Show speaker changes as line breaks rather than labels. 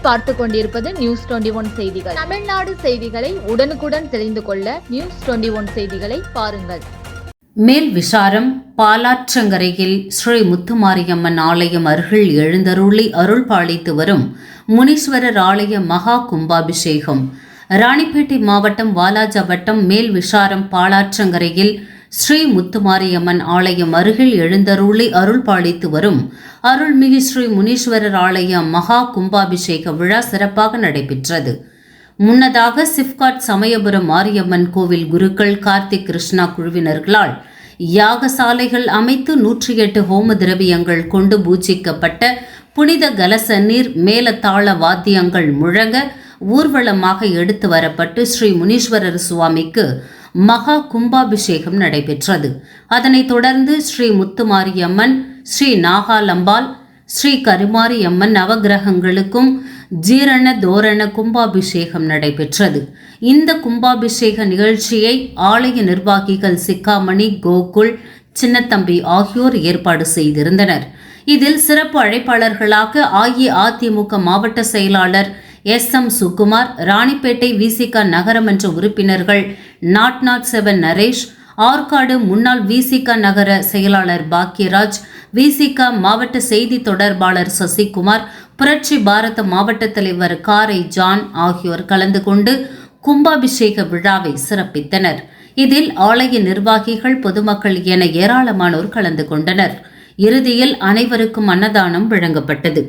நீங்கள் பார்த்து கொண்டிருப்பது நியூஸ் 21 செய்திகள். தமிழ்நாடு செய்திகளை உடனுக்குடன் தெரிந்து கொள்ள நியூஸ் 21 செய்திகளை பாருங்கள்.
மேல் விசாரம் பாலாற்றங்கரையில் ஸ்ரீ முத்துமாரியம்மன் ஆலயம் அருகில் எழுந்தருளி அருள் பாலித்து வரும் முனீஸ்வரர் ஆலய மகா கும்பாபிஷேகம். ராணிப்பேட்டை மாவட்டம் வாலாஜா வட்டம் மேல் விசாரம் பாலாற்றங்கரையில் ஸ்ரீ முத்துமாரியம்மன் ஆலயம் அருகில் எழுந்தருளி அருள் பாலித்து வரும் அருள்மிகு ஸ்ரீ முனீஸ்வரர் ஆலய மகா கும்பாபிஷேக விழா சிறப்பாக நடைபெற்றது. முன்னதாக சிப்காட் சமயபுரம் மாரியம்மன் கோவில் குருக்கள் கார்த்திக் கிருஷ்ணா குழுவினர்களால் யாகசாலைகள் அமைத்து 108 ஹோம திரவியங்கள் கொண்டு பூஜிக்கப்பட்ட புனித கலச நீர் மேலதாள வாத்தியங்கள் முழங்க ஊர்வலமாக எடுத்து வரப்பட்டு ஸ்ரீ முனீஸ்வரர் சுவாமிக்கு மகா கும்பாபிஷேகம் நடைபெற்றது. அதனைத் தொடர்ந்து ஸ்ரீ முத்துமாரியம்மன், ஸ்ரீ நாகாலம்பாள், ஸ்ரீ கருமாரியம்மன் நவகிரகங்களுக்கும் ஜீரண தோரண கும்பாபிஷேகம் நடைபெற்றது. இந்த கும்பாபிஷேக நிகழ்ச்சியை ஆலய நிர்வாகிகள் சிக்காமணி, கோகுல், சின்னத்தம்பி ஆகியோர் ஏற்பாடு செய்திருந்தனர். இதில் சிறப்பு அழைப்பாளர்களாக அஇஅதிமுக மாவட்ட செயலாளர் SM சுகுமார், ராணிப்பேட்டை VCK நகரமன்ற உறுப்பினர்கள் நாட் 7 நரேஷ், ஆற்காடு முன்னாள் VCK நகர செயலாளர் பாக்கியராஜ், VCK மாவட்ட செய்தி தொடர்பாளர் சசிகுமார், புரட்சி பாரத மாவட்ட தலைவர் காரை ஜான் ஆகியோர் கலந்து கொண்டு கும்பாபிஷேக விழாவை சிறப்பித்தனர். இதில் ஆலய நிர்வாகிகள், பொதுமக்கள் என ஏராளமானோர் கலந்து கொண்டனர். இறுதியில் அனைவருக்கும் அன்னதானம் வழங்கப்பட்டது.